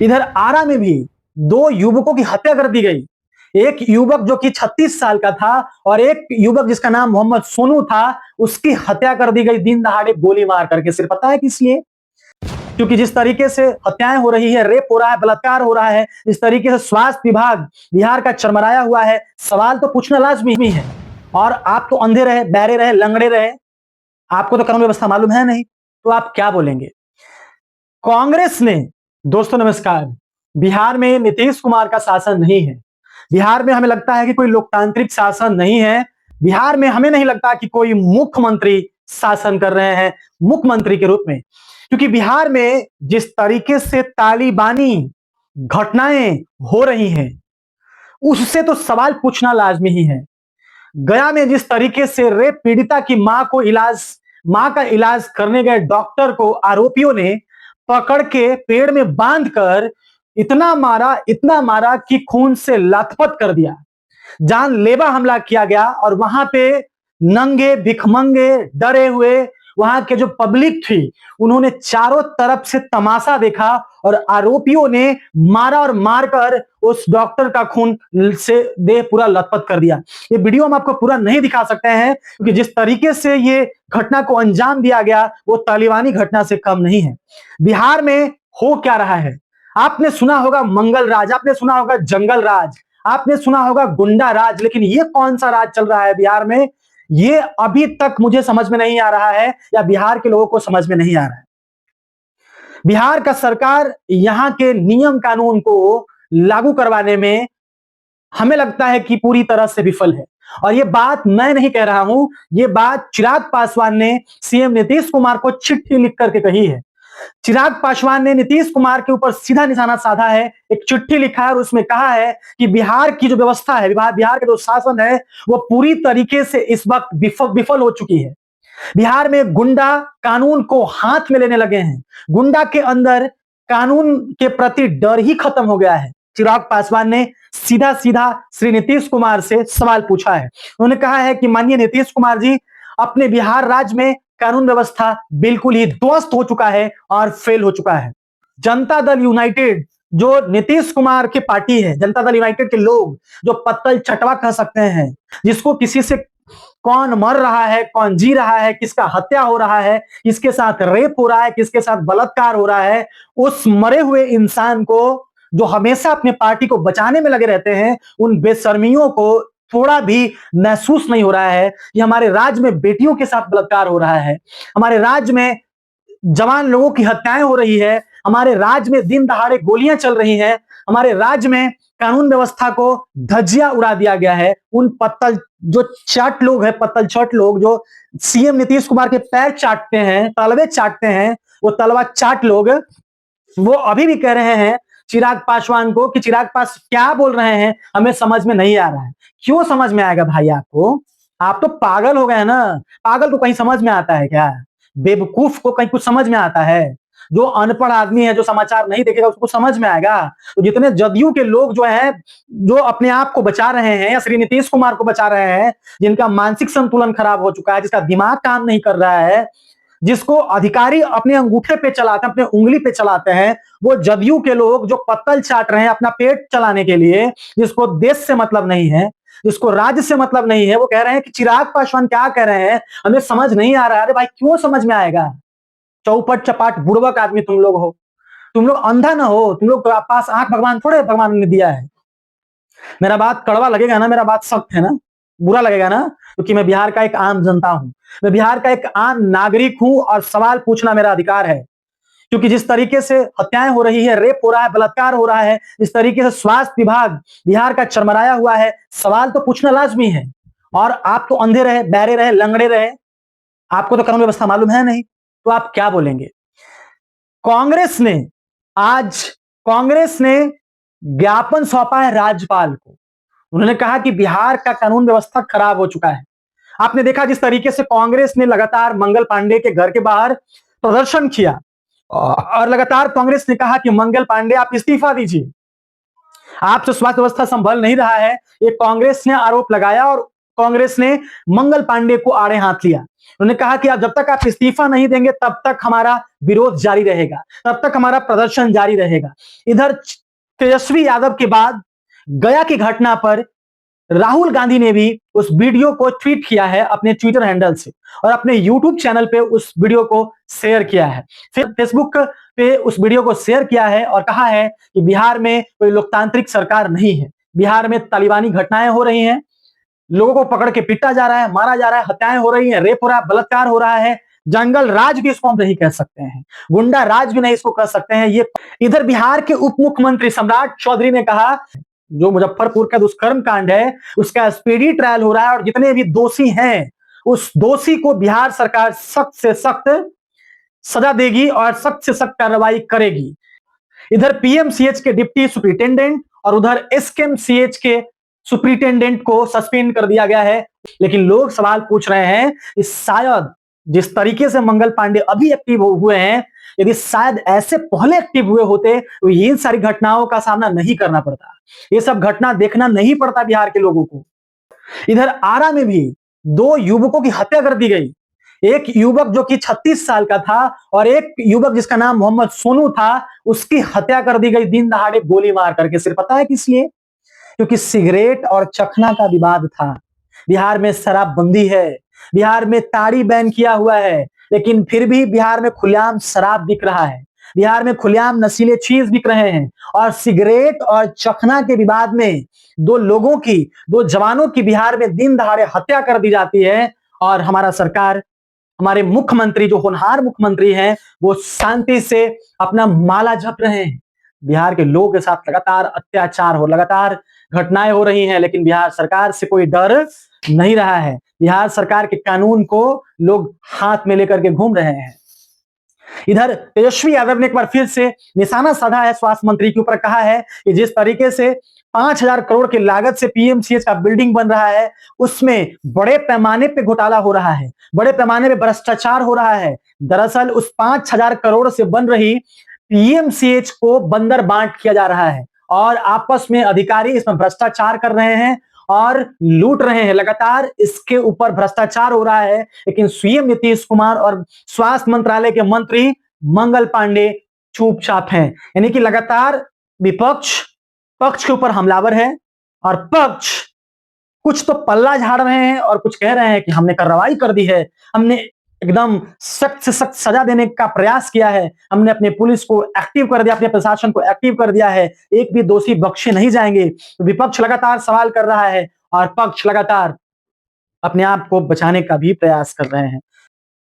इधर आरा में भी 2 युवकों की हत्या कर दी गई। एक युवक जो कि 36 साल का था और एक युवक जिसका नाम मोहम्मद सोनू था, उसकी हत्या कर दी गई दिन दहाड़े गोली मार करके। सिर्फ पता है किस लिए? क्योंकि जिस तरीके से हत्याएं हो रही है, रेप हो रहा है, बलात्कार हो रहा है, इस तरीके से स्वास्थ्य विभाग बिहार का चरमराया हुआ है। सवाल तो पूछना लाजमी है। और आप तो अंधे रहे, बहरे रहे, लंगड़े रहे, आपको तो कानून व्यवस्था मालूम है नहीं, तो आप क्या बोलेंगे? कांग्रेस ने, दोस्तों नमस्कार, बिहार में नीतीश कुमार का शासन नहीं है। बिहार में हमें लगता है कि कोई लोकतांत्रिक शासन नहीं है। बिहार में हमें नहीं लगता कि कोई मुख्यमंत्री शासन कर रहे हैं मुख्यमंत्री के रूप में, क्योंकि बिहार में जिस तरीके से तालिबानी घटनाएं हो रही हैं, उससे तो सवाल पूछना लाजमी ही है। गया में जिस तरीके से रेप पीड़िता की मां का इलाज करने गए डॉक्टर को आरोपियों ने पकड़ के पेड़ में बांधकर इतना मारा कि खून से लथपथ कर दिया। जानलेवा हमला किया गया और वहां पे नंगे भिखमंगे डरे हुए वहां के जो पब्लिक थी, उन्होंने चारों तरफ से तमाशा देखा और आरोपियों ने मारा और मारकर उस डॉक्टर का खून से देह पूरा लथपथ कर दिया। ये वीडियो हम आपको पूरा नहीं दिखा सकते हैं क्योंकि जिस तरीके से ये घटना को अंजाम दिया गया वो तालिबानी घटना से कम नहीं है। बिहार में हो क्या रहा है? आपने सुना होगा मंगल राज, आपने सुना होगा जंगल राज, आपने सुना होगा गुंडा राज, लेकिन ये कौन सा राज चल रहा है बिहार में? ये अभी तक मुझे समझ में नहीं आ रहा है या बिहार के लोगों को समझ में नहीं आ रहा है। बिहार का सरकार यहां के नियम कानून को लागू करवाने में हमें लगता है कि पूरी तरह से विफल है। और ये बात मैं नहीं कह रहा हूं, ये बात चिराग पासवान ने सीएम नीतीश कुमार को चिट्ठी लिख करके कही है। चिराग पासवान ने नीतीश कुमार के ऊपर सीधा निशाना साधा है, एक चिट्ठी लिखा है और उसमें कहा है कि बिहार की जो व्यवस्था है, बिहार का जो शासन है, वो पूरी तरीके से इस वक्त विफल हो चुकी है। बिहार में गुंडा कानून को हाथ में लेने लगे हैं। गुंडा के अंदर कानून के प्रति डर ही खत्म हो गया है। चिराग पासवान ने सीधा सीधा श्री नीतीश कुमार से सवाल पूछा है। उन्होंने कहा है कि माननीय नीतीश कुमार जी, अपने बिहार राज्य में कानून व्यवस्था बिल्कुल ही ध्वस्त हो चुका है और फेल हो चुका है। जनता दल यूनाइटेड जो नीतीश कुमार की पार्टी है, जनता दल यूनाइटेड के लोग जो पत्तल चटवा कह सकते हैं, जिसको किसी से कौन मर रहा है, कौन जी रहा है, किसका हत्या हो रहा है, किसके साथ रेप हो रहा है, किसके साथ बलात्कार हो रहा है, उस मरे हुए इंसान को जो हमेशा अपने पार्टी को बचाने में लगे रहते हैं, उन बेशर्मियों को थोड़ा भी महसूस नहीं हो रहा है कि हमारे राज्य में बेटियों के साथ बलात्कार हो रहा है, हमारे राज्य में जवान लोगों की हत्याएं हो रही है, हमारे राज्य में दिन दहाड़े गोलियां चल रही हैं, हमारे राज्य में कानून व्यवस्था को धज्जियां उड़ा दिया गया है। उन पत्तल चट लोग जो सीएम नीतीश कुमार के पैर चाटते हैं, तलवे चाटते हैं, वो तलवा चाट लोग, वो अभी भी कह रहे हैं चिराग पासवान को कि चिराग पास क्या बोल रहे हैं, हमें समझ में नहीं आ रहा है। क्यों समझ में आएगा भाई आपको? आप तो पागल हो गए ना। पागल को कहीं समझ में आता है क्या? बेवकूफ को कहीं कुछ समझ में आता है? जो अनपढ़ आदमी है, जो समाचार नहीं देखेगा, उसको समझ में आएगा? तो जितने जदयू के लोग जो हैं, जो अपने आप को बचा रहे हैं या श्री नीतीश कुमार को बचा रहे हैं, जिनका मानसिक संतुलन खराब हो चुका है, जिसका दिमाग काम नहीं कर रहा है, जिसको अधिकारी अपने अंगूठे पे चलाते हैं, अपने उंगली पे चलाते हैं, वो जदयू के लोग जो पत्तल चाट रहे हैं अपना पेट चलाने के लिए, जिसको देश से मतलब नहीं है, जिसको राज्य से मतलब नहीं है, वो कह रहे हैं कि चिराग पासवान क्या कह रहे हैं, हमें समझ नहीं आ रहा है। अरे भाई, क्यों समझ में आएगा? चौपट चपाट बुड़बक आदमी तुम लोग हो। तुम लोग अंधा ना हो, तुम लोग के पास आंख भगवान ने दिया है। मेरा बात कड़वा लगेगा ना, मेरा बात सख्त है ना, बुरा लगेगा ना, क्योंकि मैं बिहार का एक आम जनता हूं, मैं बिहार का एक आम नागरिक हूं और सवाल पूछना मेरा अधिकार है। क्योंकि जिस तरीके से हत्याएं हो रही है, रेप हो रहा है, बलात्कार हो रहा है, इस तरीके से स्वास्थ्य विभाग बिहार का चरमराया हुआ है, सवाल तो पूछना लाजमी है। और आप तो अंधे रहे, बहरे रहे, लंगड़े रहे, आपको तो कानून व्यवस्था मालूम है नहीं, तो आप क्या बोलेंगे? कांग्रेस ने आज ज्ञापन सौंपा है राज्यपाल को। उन्होंने कहा कि बिहार का कानून व्यवस्था खराब हो चुका है। आपने देखा जिस तरीके से कांग्रेस ने लगातार मंगल पांडे के घर के बाहर प्रदर्शन किया और लगातार कांग्रेस ने कहा कि मंगल पांडे आप इस्तीफा दीजिए, आपसे स्वास्थ्य व्यवस्था संभल नहीं रहा है, ये कांग्रेस ने आरोप लगाया और कांग्रेस ने मंगल पांडे को आड़े हाथ लिया। उन्होंने कहा कि जब तक आप इस्तीफा नहीं देंगे तब तक हमारा विरोध जारी रहेगा, तब तक हमारा प्रदर्शन जारी रहेगा। इधर तेजस्वी यादव के बाद गया की घटना पर राहुल गांधी ने भी उस वीडियो को ट्वीट किया है अपने ट्विटर हैंडल से और अपने यूट्यूब चैनल पे उस वीडियो को शेयर किया है, फिर फेसबुक पे उस वीडियो को शेयर किया है और कहा है कि बिहार में कोई लोकतांत्रिक सरकार नहीं है, बिहार में तालिबानी घटनाएं हो रही हैं, लोगों को पकड़ के पीटा जा रहा है, मारा जा रहा है, हत्याएं हो रही हैं, रेप हो रहा है, बलात्कार हो रहा है, जंगल राज भी इसको हम नहीं कह सकते हैं, गुंडा राज भी नहीं इसको कह सकते हैं। ये इधर बिहार के उप मुख्यमंत्री सम्राट चौधरी ने कहा जो मुजफ्फरपुर का दुष्कर्म कांड है उसका स्पीडी ट्रायल हो रहा है और जितने भी दोषी हैं उस दोषी को बिहार सरकार सख्त से सख्त सजा देगी और सख्त से सख्त कार्रवाई करेगी। इधर पीएमसीएच के डिप्टी सुपरिटेंडेंट और उधर एसकेएमसीएच के सुपरिटेंडेंट को सस्पेंड कर दिया गया है, लेकिन लोग सवाल पूछ रहे हैं कि शायद जिस तरीके से मंगल पांडे अभी एक्टिव हुए हैं, यदि शायद ऐसे पहले एक्टिव हुए होते तो ये सारी घटनाओं का सामना नहीं करना पड़ता, ये सब घटना देखना नहीं पड़ता बिहार के लोगों को। इधर आरा में भी 2 युवकों की हत्या कर दी गई, एक युवक जो कि 36 साल का था और एक युवक जिसका नाम मोहम्मद सोनू था, उसकी हत्या कर दी गई दिन दहाड़े गोली मार करके। सिर्फ पता है किस लिए? क्योंकि सिगरेट और चखना का विवाद था। बिहार में शराबबंदी है, बिहार में ताड़ी बैन किया हुआ है, लेकिन फिर भी बिहार में खुलेआम शराब बिक रहा है, बिहार में खुलेआम नशीले चीज बिक रहे हैं और सिगरेट और चखना के विवाद में 2 लोगों की, 2 जवानों की बिहार में दिन दहाड़े हत्या कर दी जाती है और हमारा सरकार, हमारे मुख्यमंत्री जो होनहार मुख्यमंत्री हैं वो शांति से अपना माला जप रहे हैं। बिहार के लोगों के साथ लगातार अत्याचार हो, लगातार घटनाएं हो रही हैं, लेकिन बिहार सरकार से कोई डर नहीं रहा है। बिहार सरकार के कानून को लोग हाथ में लेकर के घूम रहे हैं। इधर तेजस्वी यादव ने एक बार फिर से निशाना साधा है स्वास्थ्य मंत्री के ऊपर, कहा है कि जिस तरीके से 5,000 करोड़ की लागत से पीएमसीएच का बिल्डिंग बन रहा है उसमें बड़े पैमाने पे घोटाला हो रहा है, बड़े पैमाने पे भ्रष्टाचार हो रहा है। दरअसल उस 5,000 करोड़ से बन रही पीएमसीएच को बंदर बांट किया जा रहा है और आपस में अधिकारी इसमें भ्रष्टाचार कर रहे हैं और लूट रहे हैं, लगातार इसके ऊपर भ्रष्टाचार हो रहा है। लेकिन सीएम नीतीश कुमार और स्वास्थ्य मंत्रालय के मंत्री मंगल पांडे चुपचाप हैं, यानी कि लगातार विपक्ष पक्ष के ऊपर हमलावर है और पक्ष कुछ तो पल्ला झाड़ रहे हैं और कुछ कह रहे हैं कि हमने कार्रवाई कर दी है, हमने एकदम सख्त से सख्त सजा देने का प्रयास किया है, हमने अपने पुलिस को एक्टिव कर दिया, अपने प्रशासन को एक्टिव कर दिया है, एक भी दोषी बख्शे नहीं जाएंगे। तो विपक्ष लगातार सवाल कर रहा है और पक्ष लगातार अपने आप को बचाने का भी प्रयास कर रहे हैं।